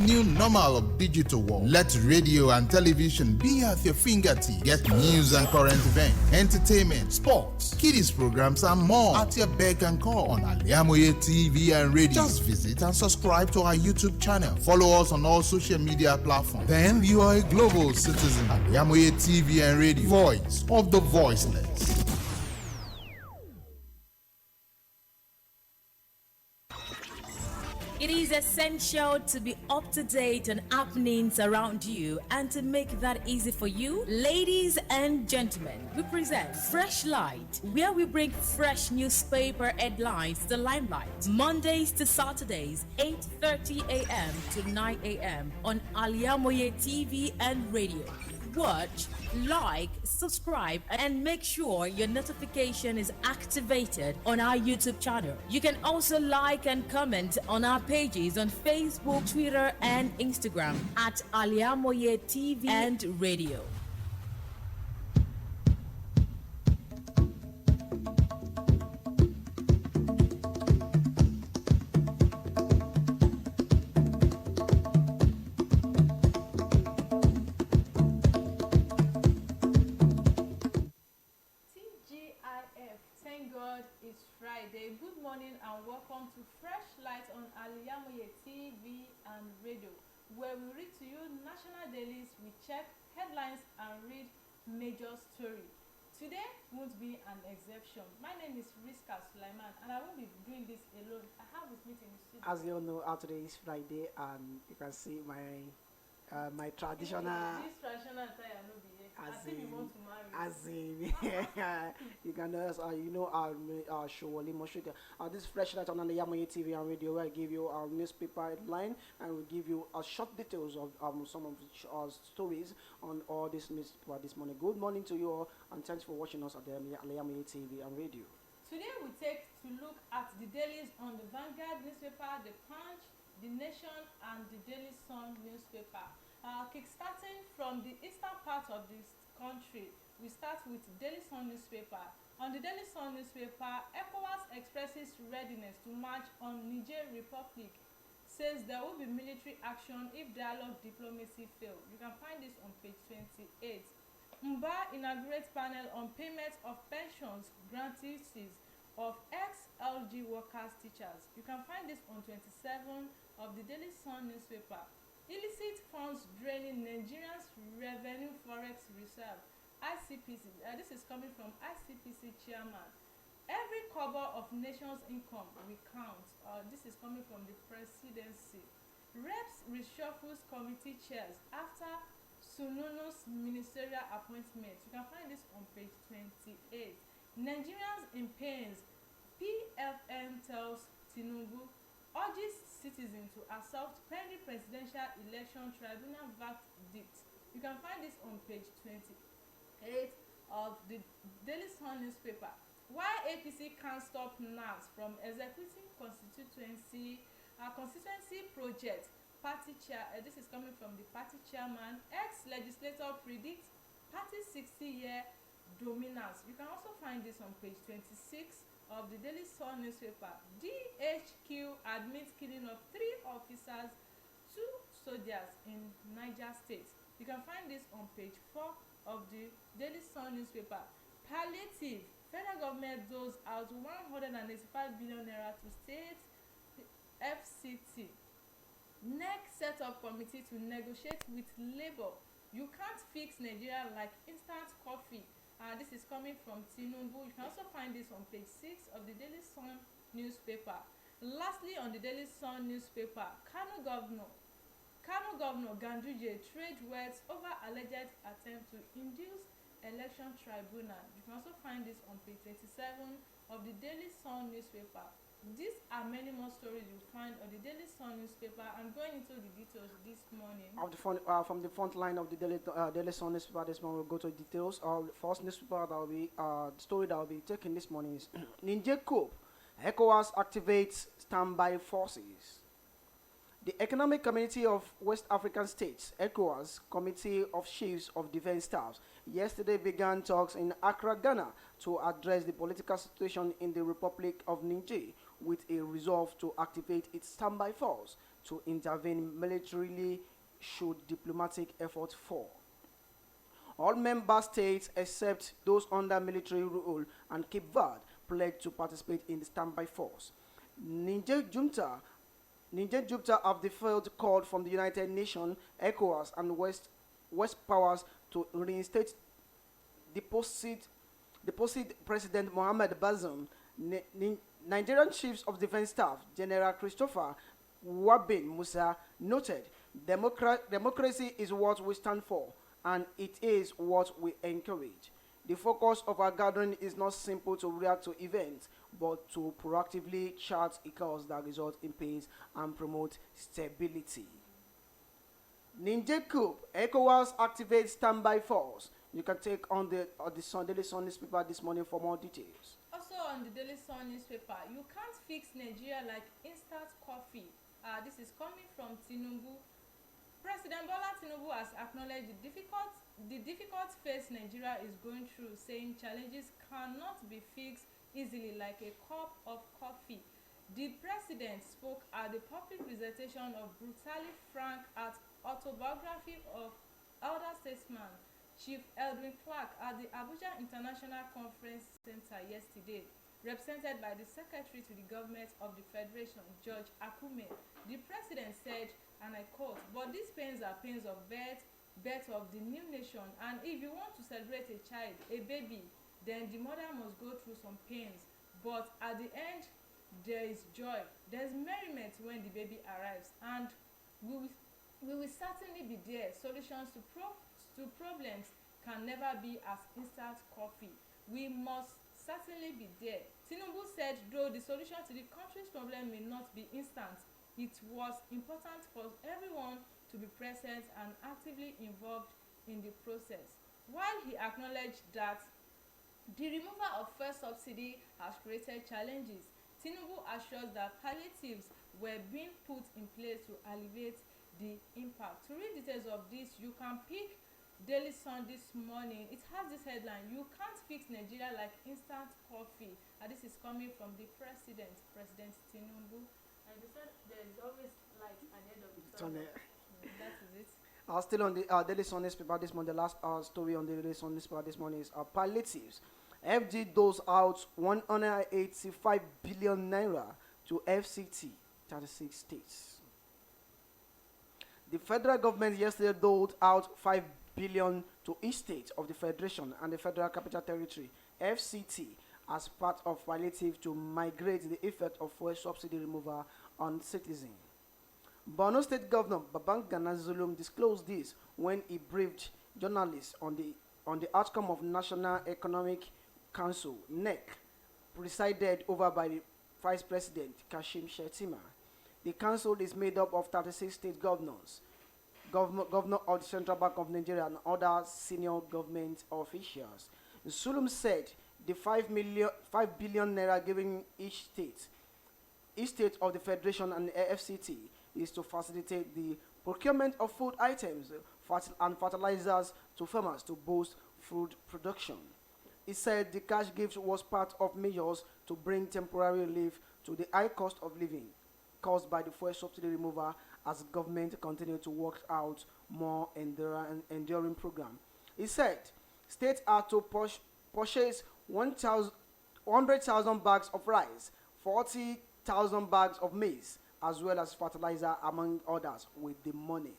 new normal of digital world. Let radio and television be at your fingertips. Get news and current events, entertainment, sports, kiddies programs, and more at your beck and call on Al-IyamoyeTv and radio. Just visit and subscribe to our YouTube channel. Follow us on all social media platforms. Then you are a global citizen. Al-IyamoyeTv and radio, voice of the voiceless. It is essential to be up to date on happenings around you, and to make that easy for you, ladies and gentlemen, we present Freshlight, where we bring fresh newspaper headlines to the limelight. Mondays to Saturdays, 8:30 a.m. to 9 a.m. on Al-IyamoyeTv and radio. Watch, like, subscribe, and make sure your notification is activated on our YouTube channel. You can also like and comment on our pages on Facebook, Twitter, and Instagram at Al-IyamoyeTv and radio. Thank God it's Friday. Good morning and welcome to Freshlight on Al-IyamoyeTv and radio, where we read to you national dailies, we check headlines and read major story. Today won't be an exception. My name is RISQAT and I won't be doing this alone. I have with me in the studio. As you all know, today is Friday, and you can see my traditional. This traditional attire no be here. I think you want to marry. As in, you can our SOWOLE MOSHOOD. This Freshlight on Al-IyamoyeTv and radio, where I give you our newspaper headline and we give you short details of some of the stories on all this newspaper this morning. Good morning to you all, and thanks for watching us at the Al-IyamoyeTv and radio. Today we take to look at the dailies on the Vanguard newspaper, the Punch, the Nation, and the Daily Sun newspaper. Kickstarting from the eastern part of this country, we start with Daily Sun newspaper. On the Daily Sun newspaper, ECOWAS expresses readiness to march on Niger Republic, says there will be military action if dialogue diplomacy fail. You can find this on page 28. Mba inaugurates panel on payment of pensions grantees of ex-LG workers teachers. You can find this on 27 of the Daily Sun newspaper. Illicit funds draining Nigeria's revenue forex reserve, ICPC. This is coming from ICPC chairman. Every cover of nation's income we count. This is coming from the presidency. Reps reshuffles committee chairs after Sununu's ministerial appointment. You can find this on page 28. Nigerians in pains. PFN tells Tinubu, urges citizens to accept pending presidential election tribunal verdict. You can find this on page 28 of the Daily Sun newspaper. Why APC can't stop NAS from executing constituency project, party chair. This is coming from the party chairman. Ex-legislator predicts party 60-year dominance. You can also find this on page 26 of the Daily Sun newspaper. DHQ admits killing of 3 officers, 2 soldiers in Niger State. You can find this on page 4 of the Daily Sun newspaper. Palliative. Federal government doles out 185 billion naira to state FCT. NEC set up committee to negotiate with Labour. You can't fix Nigeria like instant coffee. This is coming from Tinubu. You can also find this on page 6 of the Daily Sun newspaper. Lastly, on the Daily Sun newspaper, Kano Governor Ganduje trade words over alleged attempt to induce election tribunal. You can also find this on page 27 of the Daily Sun newspaper. These are many more stories you find on the Daily Sun newspaper. I'm going into the details this morning. From the front line of the Daily Sun newspaper this morning, we'll go to details. First newspaper that will be story that will be taken this morning is Niger coup. ECOWAS activates standby forces. The Economic Community of West African States, ECOWAS, Committee of Chiefs of Defense Staffs, yesterday began talks in Accra, Ghana, to address the political situation in the Republic of Niger, with a resolve to activate its standby force to intervene militarily should diplomatic efforts fall. All member states except those under military rule and Cape Verde pledged to participate in the standby force. Niger junta have deferred call from the United Nations, ECOWAS, and West powers to reinstate deposit President Mohamed Bazoum. Nigerian Chiefs of Defense Staff General Christopher Wabin Musa noted, democracy is what we stand for, and it is what we encourage. The focus of our gathering is not simple to react to events, but to proactively chart a course that results in peace and promote stability. Ninja Coup, ECOWAS activates standby force. You can take on the Daily Sun newspaper this morning for more details. Also on the Daily Sun newspaper, you can't fix Nigeria like instant coffee. This is coming from Tinubu. President Bola Tinubu has acknowledged the difficult phase Nigeria is going through, saying challenges cannot be fixed easily like a cup of coffee. The president spoke at the public presentation of brutally frank autobiography of elder statesman Chief Edwin Clark at the Abuja International Conference Center yesterday, represented by the Secretary to the Government of the Federation, George Akume. The president said, and I quote, "But these pains are pains of birth of the new nation, and if you want to celebrate a child, a baby, then the mother must go through some pains. But at the end, there is joy. There is merriment when the baby arrives, and we will certainly be there. Solutions to problems can never be as instant coffee. We must certainly be there." Tinubu said, though the solution to the country's problem may not be instant, it was important for everyone to be present and actively involved in the process. While he acknowledged that the removal of fuel subsidy has created challenges, Tinubu assures that palliatives were being put in place to alleviate the impact. To read details of this, you can pick Daily Sun this morning. It has this headline, "You can't fix Nigeria like instant coffee." And this is coming from the President Tinubu. And they said there is always light at the end of the tunnel. That is it. Still on the Daily Sun newspaper this morning, the last story on the Daily Sun newspaper this morning is palliatives. FG doles out 185 billion naira to FCT, 36 states. The federal government yesterday doled out 5 billion to each state of the Federation and the Federal Capital Territory, FCT, as part of palliative to migrate the effect of fuel subsidy removal on citizens. Borno State Governor Babangana Zulum disclosed this when he briefed journalists on the outcome of National Economic Council (NEC), presided over by the Vice President Kashim Shettima. The council is made up of 36 state governors, governor of the Central Bank of Nigeria, and other senior government officials. Zulum said the 5 billion naira given each state of the Federation and the FCT is to facilitate the procurement of food items and fertilizers to farmers to boost food production. He said the cash gift was part of measures to bring temporary relief to the high cost of living caused by the fuel subsidy removal as government continued to work out more enduring program. He said states are to purchase 100,000 bags of rice, 40,000 bags of maize, as well as fertilizer, among others, with the money.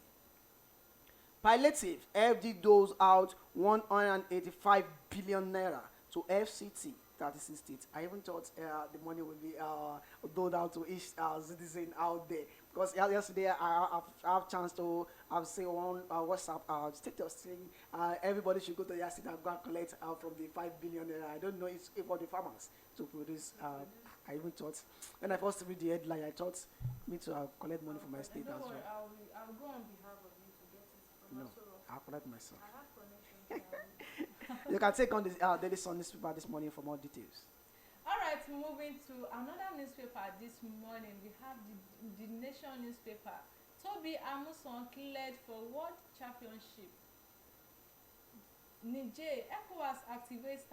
Palliative, FD doles out 185 billion naira to FCT, 36 states. I even thought the money would be doled out to each citizen out there. Because yesterday I have chance to say on WhatsApp status saying everybody should go to their state and go and collect from the 5 billion naira. I don't know if for the farmers to produce. I even thought, when I first read the headline, I thought me to collect money from my state as well. I'll go on behalf of you to get it from No, Asoro. I'll collect myself. I have connections. You can take on the Daily Sun newspaper this morning for more details. All right, moving to another newspaper this morning. We have the Nation newspaper. Toby Amuson cleared for World Championship. Niger, ECOWAS activates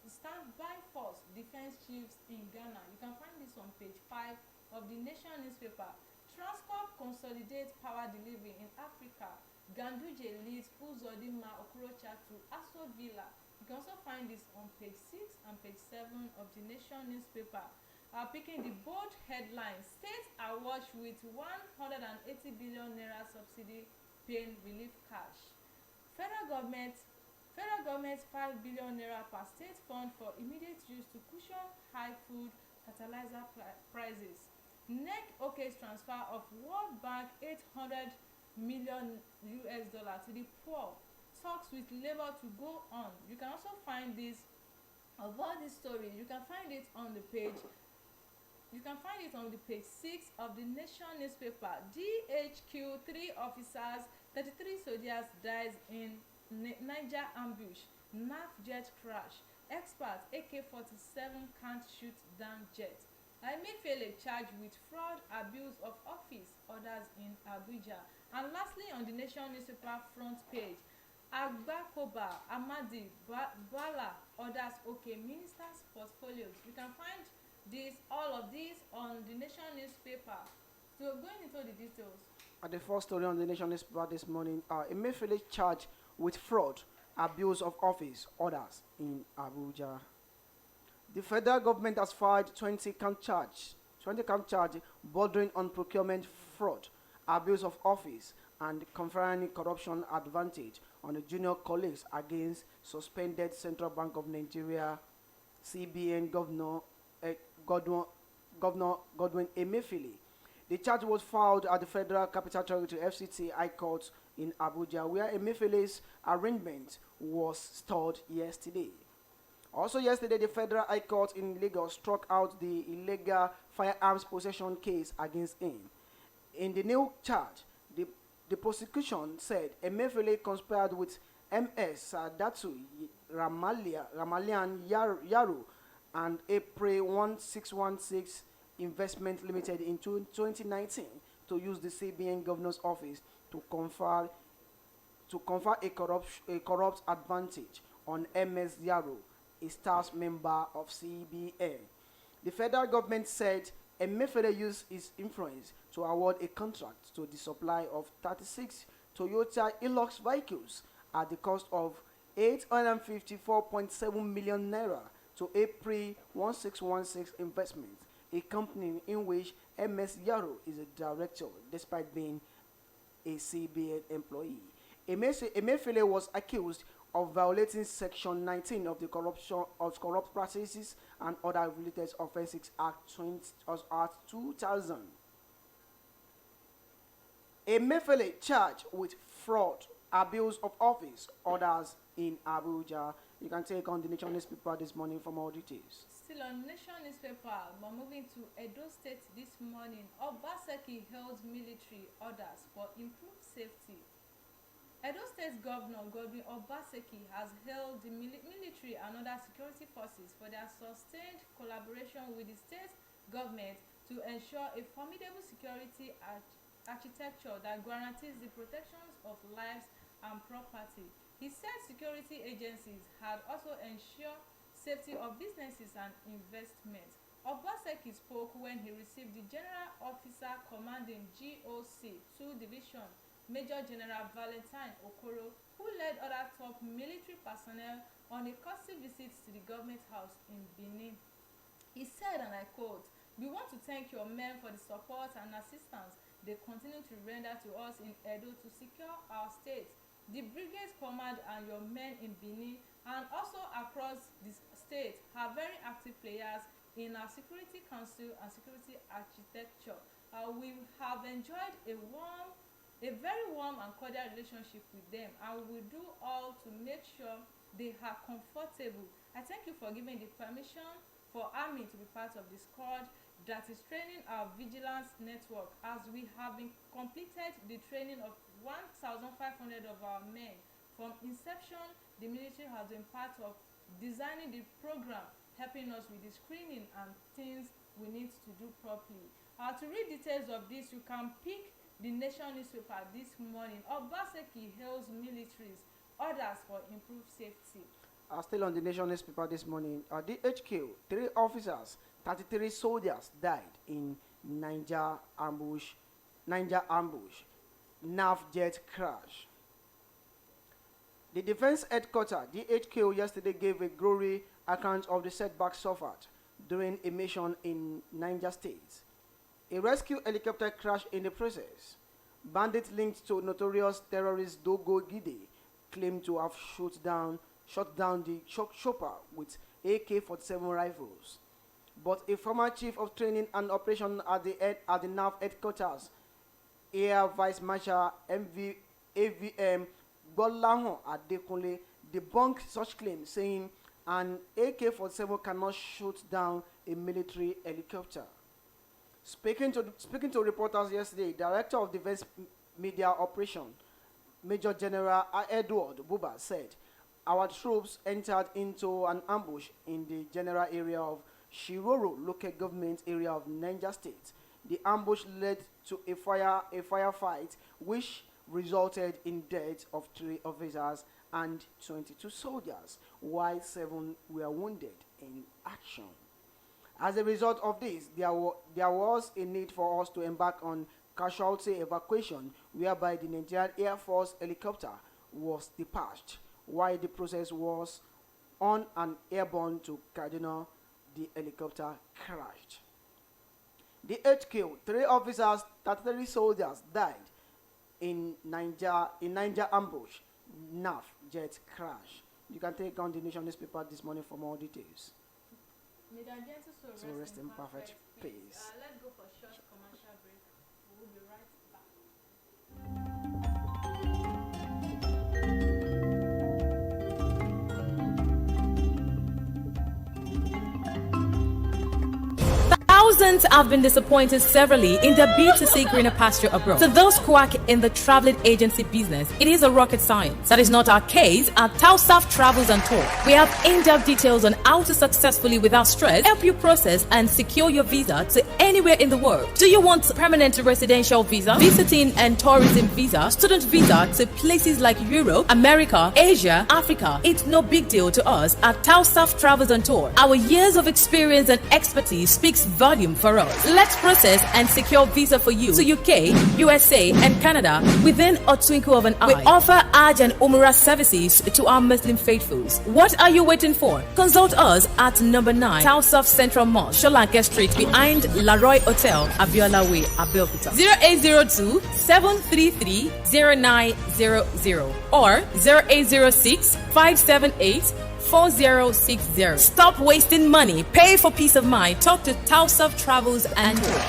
standby force defense chiefs in Ghana. You can find this on page 5 of the Nation newspaper. Transcorp consolidates power delivery in Africa. Ganduje leads Uzodinma Okorocha to Aso Villa. You can also find this on page 6 and page 7 of the Nation newspaper. Picking the bold headline, states awash with 180 billion naira subsidy pain relief cash. Federal government 5 billion naira per state fund for immediate use to cushion high food fertilizer prices. NEC OK's transfer of World Bank $800 million to the poor. Talks with Labour to go on. You can also find this about this story. You can find it on the page. You can find it on the page 6 of the Nation newspaper. DHQ 3 officers, 33 soldiers dies in Niger ambush. NAF jet crash. Experts AK-47 can't shoot down jet. Emefiele charged with fraud, abuse of office, others in Abuja. And lastly, on the Nation newspaper front page, Agbakoba, Amadi, Bala, others okay, ministers' portfolios. You can find all of these on the Nation newspaper. So going into the details. At the first story on the Nation newspaper this morning, Emefiele charged with fraud, abuse of office, others in Abuja. The federal government has filed 20 count charge bordering on procurement fraud, abuse of office, and conferring corruption advantage on the junior colleagues against suspended Central Bank of Nigeria CBN Governor Godwin Emefiele. The charge was filed at the Federal Capital Territory FCT High Court in Abuja, where Emefiele's arraignment was stalled yesterday. Also yesterday, the Federal High Court in Lagos struck out the illegal firearms possession case against him. In the new charge, the prosecution said Emefiele conspired with MS Datu Ramalian Yaro and April 1616 Investment Limited in 2019 to use the CBN Governor's Office to confer a corrupt advantage on MS Yaro, a staff member of CBN. The federal government said Emefiele used his influence to award a contract to the supply of 36 Toyota Hilux vehicles at the cost of 854.7 million naira to April 1616 Investments, a company in which MS Yaro is a director despite being a CBN employee. Emefiele was accused of violating Section 19 of the Corrupt Practices and Other Related Offences Act 2000. Emefiele charged with fraud, abuse of office, others in Abuja. You can take on the Nation newspaper this morning for more details. Still on Nation newspaper, we're moving to Edo State this morning. Obaseki hails military orders for improved safety. Edo State Governor Godwin Obaseki has hailed the military and other security forces for their sustained collaboration with the state government to ensure a formidable security architecture that guarantees the protections of lives and property. He said security agencies had also ensured safety of businesses and investments. Obaseki spoke when he received the General Officer Commanding GOC 2 Division, Major General Valentine Okoro, who led other top military personnel on a courtesy visit to the government house in Benin. He said, and I quote, "We want to thank your men for the support and assistance they continue to render to us in Edo to secure our state. The brigade command and your men in Benin and also across the state are very active players in our security council and security architecture. We have enjoyed a very warm and cordial relationship with them, and we will do all to make sure they are comfortable. I thank you for giving the permission for Army to be part of the squad that is training our vigilance network, as we have completed the training of 1,500 of our men. From inception, the military has been part of designing the program, helping us with the screening and things we need to do properly." To read details of this, you can pick the Nation newspaper this morning. Obaseki hails militaries, orders for improved safety. Still on the Nation newspaper this morning, DHQ, 3 officers, 33 soldiers died in Niger ambush Niger ambush, NAF jet crash. The Defense Headquarters, DHQ, yesterday gave a gory account of the setback suffered during a mission in Niger State. A rescue helicopter crashed in the process. Bandits linked to notorious terrorist Dogo Gide claimed to have shot down the chopper with AK-47 rifles. But a former chief of training and operation at the NAV headquarters, Air Vice Marshal AVM Gbolahan Adekunle, debunked such claims, saying an AK-47 cannot shoot down a military helicopter. Speaking to reporters yesterday, Director of Defense Media Operation, Major General Edward Buba, said, "Our troops entered into an ambush in the general area of Shiroro local government area of Niger State. The ambush led to a firefight which resulted in death of 3 officers and 22 soldiers, while 7 were wounded in action. As a result of this, there was a need for us to embark on casualty evacuation, whereby the Nigerian Air Force helicopter was dispatched. While the process was on an airborne to Kaduna, the helicopter crashed. The HQ, 3 officers, 33 soldiers died in Niger ambush, NAF jet crash. You can take on the Nation newspaper this morning for more details. May the gentle So rest in perfect peace. Let's go for a short commercial break. We will be right back. Thousands have been disappointed severally in their bid to seek greener pasture abroad. To those quack in the traveling agency business, it is a rocket science. That is not our case at Tausaf Travels and Tour. We have in-depth details on how to successfully, without stress, help you process and secure your visa to anywhere in the world. Do you want permanent residential visa, visiting and tourism visa, student visa to places like Europe, America, Asia, Africa? It's no big deal to us at Tausaf Travels and Tour. Our years of experience and expertise speaks volume for us. Let's process and secure visa for you to UK, USA, and Canada within a twinkle of an eye. We offer Hajj and Umrah services to our Muslim faithfuls. What are you waiting for? Consult us at number 9 Tausaf Central Mall, Sholanke Street, behind Laroy Hotel, Abiola Way, Abeokuta. 0802 733 0900 or 0806 578 4060. Stop wasting money. Pay for peace of mind. Talk to Tausaf Travels and Tour.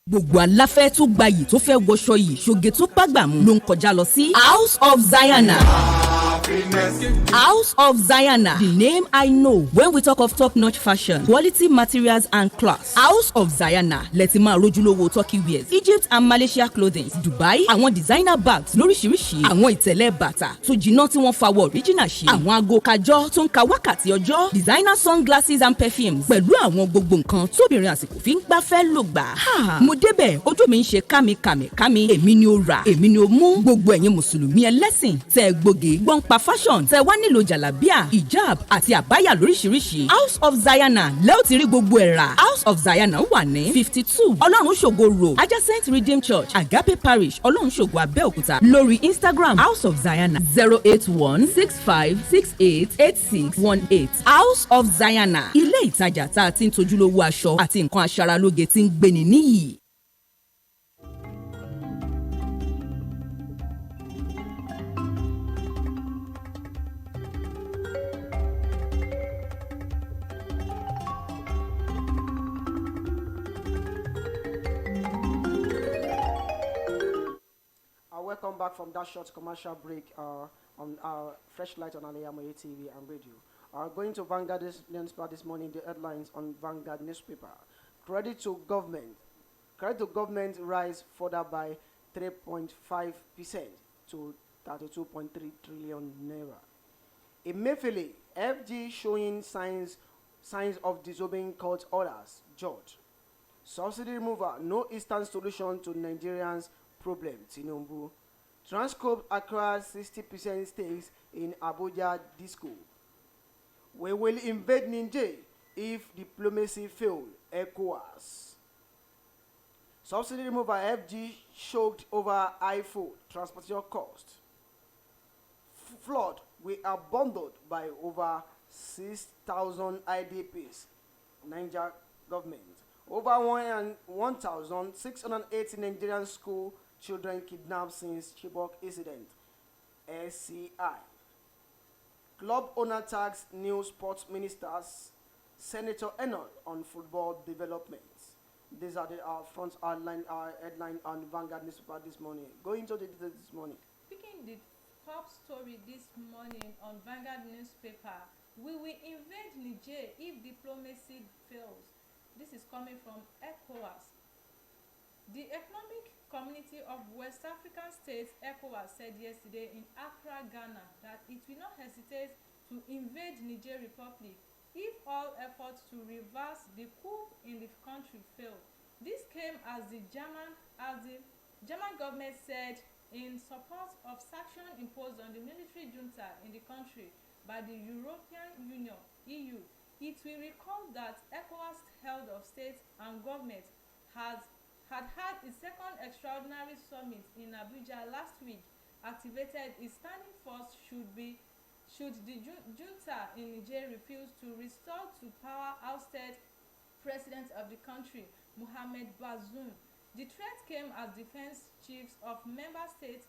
Gbogbo aláfẹ́ tó gbayì tó fẹ́ wọṣọ yìí ṣoge tó bágbàmú ló ń kọjá lọ sí House of Zayana. House of Zayana, the name I know when we talk of top-notch fashion, quality materials and class. House of Zayana, lẹ́tí máa rójúlówó Turkey wears, Egypt and Malaysia clothing, Dubai, àwọn designer bags lóríṣiríṣi, àwọn ìtẹ̀lẹ̀ bàtà tó jiná tí wọ́n fa wọ original ṣe, àwọn aago kájọ́ tó ń ka wákàtí ọjọ́, designer sunglasses and perfumes, pẹ̀lú àwọn gbogbo nǹkan tóbìnrin àsìkò fi ń gbafẹ́ lò gbà. Mo débẹ̀, ojú mi ń ṣe kámi, èmi ni ó rà, èmi ni ó mú. Gbogbo ẹ̀yin mùsùlùmí ẹlẹ́sìn tẹ́ gbòógì gbọ́n pa fashion tẹ́ wá nílò jàlábíà, hijab àti àbáyà lóríṣiríṣi. House of Zayana lẹ́ò ti rí gbogbo ẹ̀ rà. House of Zayana wà ní 52 Ọlọ́run ṣògo road, adjacent Redeemed Church, Agape Parish, Ọlọ́run ṣògo Abẹ́òkúta. Lórí Instagram, House of Zayana 08165688618. House of Zayana, ilé ìtajà tá a ti ń tojúlówó aṣọ àti nǹkan aṣaralóge tí ń gbéni níyì. Welcome back from that short commercial break on Freshlight on Al-IyamoyeTv and radio. Going to Vanguard newspaper this morning, the headlines on Vanguard newspaper. Credit to government rise further by 3.5% to 32.3 trillion naira. Emefiele, FG showing signs of disobeying court orders. George, subsidy removal, no instant solution to Nigerians' problem. Tinubu. Transcorp acquires 60% stakes in Abuja Disco. We will invade Niger if diplomacy fails. ECOWAS. Subsidy remover FG choked over high food transportation cost. Flood, we are bundled by over 6,000 IDPs. Niger government. Over 1,680 Nigerian school children kidnapped since Chibok incident. SCI. Club owner tags new sports ministers, Senator Enoch on football developments. These are the front headline on Vanguard newspaper this morning. Going to the details this morning. Picking the top story this morning on Vanguard newspaper, we will invade Niger if diplomacy fails. This is coming from ECOWAS. The Economic Community of West African States, ECOWAS, said yesterday in Accra, Ghana, that it will not hesitate to invade Niger Republic if all efforts to reverse the coup in the country fail. This came as the German government said in support of sanctions imposed on the military junta in the country by the European Union (EU). It will recall that ECOWAS head of state and government had its second extraordinary summit in Abuja last week, activated its standing force should the junta in Niger refuse to restore to power ousted president of the country, Mohamed Bazoum. The threat came as defense chiefs of member states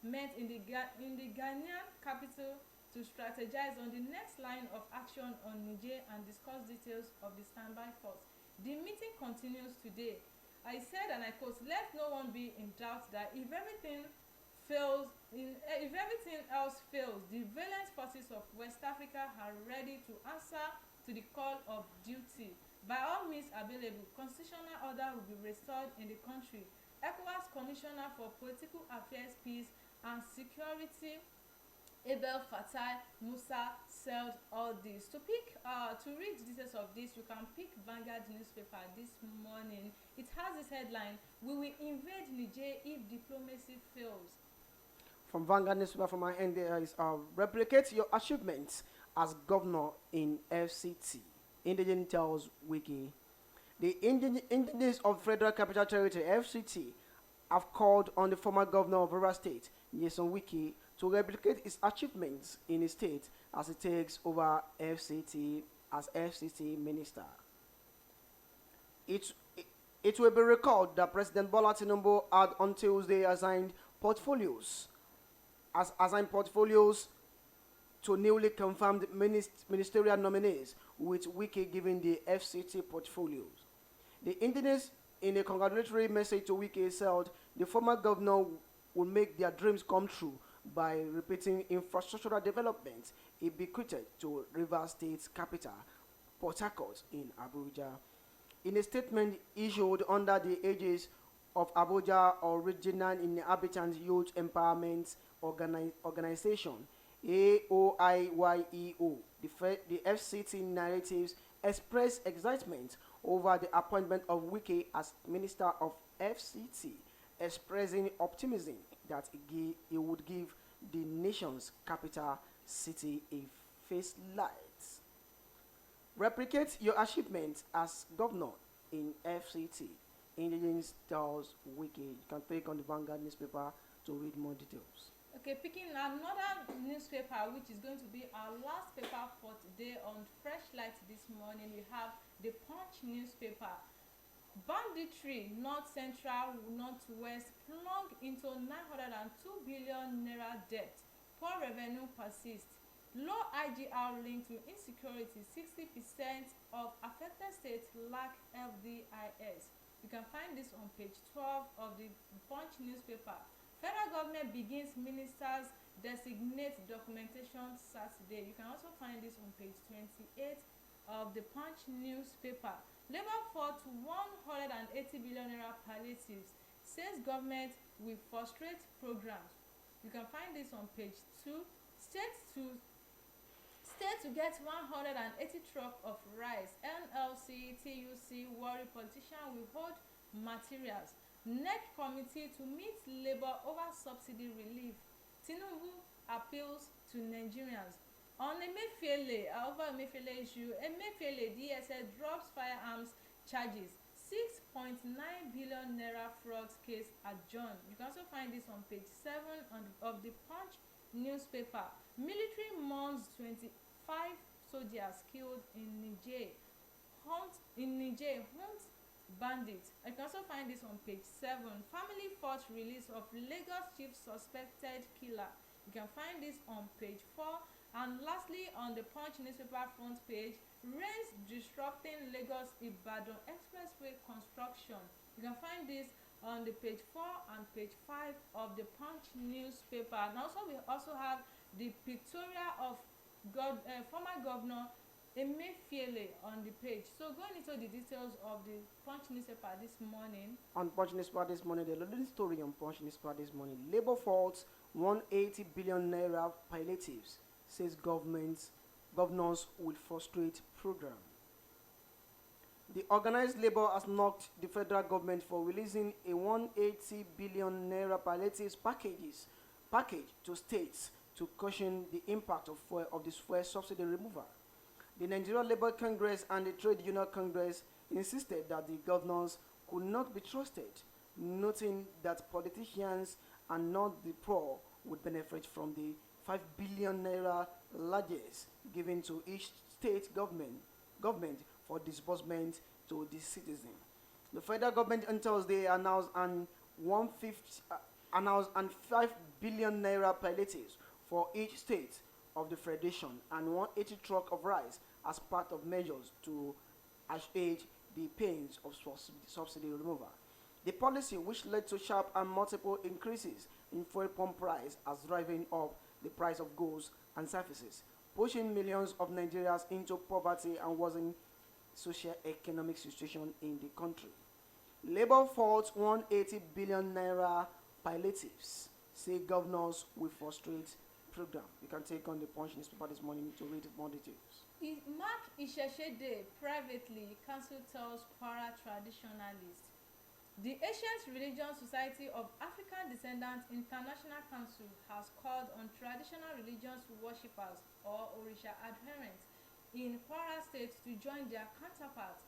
met in the Ghanaian capital to strategize on the next line of action on Niger and discuss details of the standby force. The meeting continues today. I said, and I quote, "Let no one be in doubt that if everything else fails, the valiant forces of West Africa are ready to answer to the call of duty. By all means available, constitutional order will be restored in the country." ECOWAS Commissioner for Political Affairs, Peace and Security, Abel Fattah Musa, said all this. To read details of this, you can pick Vanguard newspaper this morning. It has this headline: "We will invade Niger if diplomacy fails." From Vanguard newspaper, from my end, there is replicate your achievements as governor in FCT. Indigene tells Wiki. The indigenes of Federal Capital Territory (FCT) have called on the former governor of Rivers State, Nyesom Wiki, to replicate his achievements in his state as he takes over FCT as FCT minister. It will be recalled that President Bola Tinubu had on Tuesday assigned portfolios to newly confirmed ministerial nominees, with Wiki giving the FCT portfolios. The indigenous, in a congratulatory message to Wiki, said the former governor will make their dreams come true by repeating infrastructural developments he bequeathed to Rivers State's capital, Port Harcourt in Abuja. In a statement issued under the aegis of Abuja Original Inhabitant Youth Empowerment Organization, AOIYEO, the FCT narratives expressed excitement over the appointment of Wiki as Minister of FCT, expressing optimism that he would give the nation's capital city a facelight. Replicate your achievements as governor in FCT. Indigenous tells Wiki. You can click on the Vanguard newspaper to read more details. Okay, picking another newspaper, which is going to be our last paper for today on Freshlight this morning, we have the Punch newspaper. Banditry, North Central, Northwest, plunged into 902 billion naira debt. Poor revenue persists. Low IGR linked to insecurity. 60% of affected states lack FDIS. You can find this on page 12 of the Punch newspaper. Federal government begins ministers designate documentation Saturday. You can also find this on page 28 of the Punch newspaper. Labour fought 180 billion naira palliatives. Says government will frustrate programs. You can find this on page 2. State to get 180 truck of rice. NLC, TUC worry politician will hold materials. NEC committee to meet labour over subsidy relief. Tinubu appeals to Nigerians. On Emefiele, over Emefiele issue, Emefiele DSS drops firearms charges, 6.9 billion naira fraud case adjourned. You can also find this on page 7 of the Punch newspaper. Military mourns 25 soldiers killed in Niger. Hunt bandits. You can also find this on page 7. Family force release of Lagos chief suspected killer. You can find this on page 4. And lastly, on the Punch newspaper front page, rains disrupting Lagos Ibadan expressway construction. You can find this on the page 4 and page 5 of the Punch newspaper. And also we also have the pictorial of former governor Emefiele on the page. So going into the details of the Punch newspaper this morning. On Punch newspaper this morning, the leading story on Punch newspaper this morning: Labour faults 180 billion naira palliatives, says governors will frustrate program. The organized labor has knocked the federal government for releasing a 180 billion naira palliatives package to states to cushion the impact of this fuel subsidy removal. The Nigerian Labour Congress and the Trade Union Congress insisted that the governors could not be trusted, noting that politicians and not the poor would benefit from the 5 billion naira largesse given to each state government for disbursement to the citizen. The federal government on Thursday announced an 5 billion naira palliatives for each state of the federation and 180 truck of rice as part of measures to assuage the pains of subsidy removal. The policy, which led to sharp and multiple increases in fuel pump price, has driven up the price of goods and services, pushing millions of Nigerians into poverty and worsening socio-economic situation in the country. Labour faults 180 billion naira palliatives, say governors will frustrate program. You can take on the Punch newspaper this morning to read more details. Mark Isheshe Day privately, council tells Kwara traditionalists. The Ancient Religion Society of African Descendants International Council has called on traditional religious worshippers or Orisha adherents in Kwara State to join their counterparts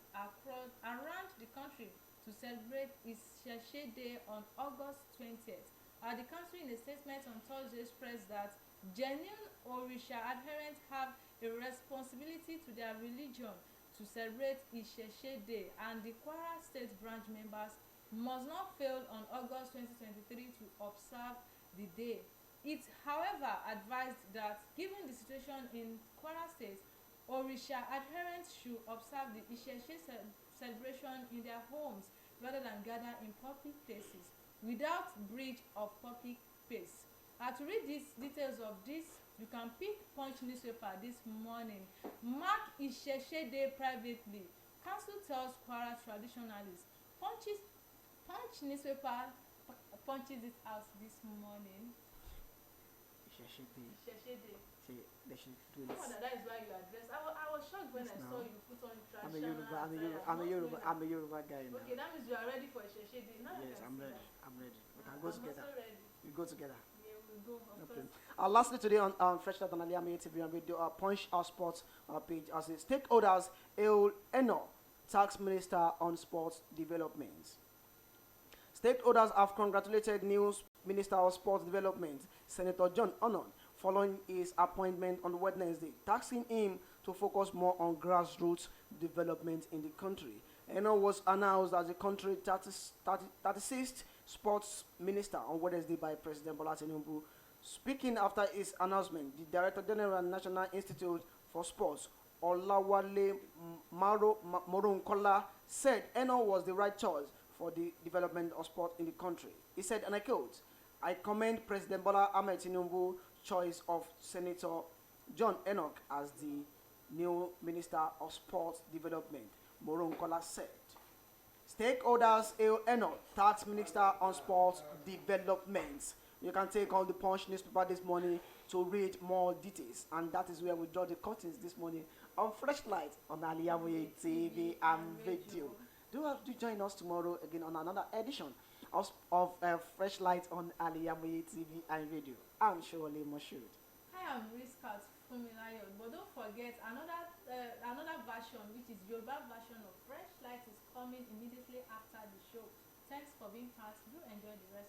around the country to celebrate Isheshe Day on August 20th. The council, in a statement on Thursday, expressed that genuine Orisha adherents have a responsibility to their religion to celebrate Isheshe Day, and the Kwara State branch members must not fail on August 2023 to observe the day. It, however, advised that given the situation in Kwara State, Orisha adherents should observe the Isheshe celebration in their homes rather than gather in public places without breach of public space. To read these details of this, you can pick Punch newspaper this morning. Mark Isheshe Day privately, council tells Kwara traditionalists. Punch newspaper punches it out this morning. Isheshe Day. Isheshe Day. See, they should do this. That is why you address. I was shocked when I saw you put on traditional. I'm a Yoruba guy now. Okay, that means you are ready for Isheshe Day. Now yes, I'm ready. We can go together. Also ready. We go together. Yeah, we'll go. Okay. Lastly today on Freshlight on Al-IyamoyeTv and video, Punch our sports page as a stakeholders Al-IyamoyeTv tax minister on sports developments. Stakeholders have congratulated new Minister of Sports Development, Senator John Onon, following his appointment on Wednesday, taxing him to focus more on grassroots development in the country. Eno was announced as the country 36th sports minister on Wednesday by President Bola Tinubu. Speaking after his announcement, the Director General National Institute for Sports, Olawale Moronkola, said Eno was the right choice for the development of sport in the country. He said, and I quote, "I commend President Bola Ahmed Tinubu's choice of Senator John Enoch as the new Minister of Sports Development," Moronkola said. Stakeholders Enoch, tax minister on sports development. You can take on the Punch newspaper this morning to read more details, and that is where we draw the curtains this morning on Freshlight on Al-IyamoyeTv and video. Do join us tomorrow again on another edition of Freshlight on Al-IyamoyeTv and video. I'm surely MOSHOOD. I am RISQAT FUMILAYO. But don't forget another version, which is Yoruba version of Freshlight, is coming immediately after the show. Thanks for being part. Do enjoy the rest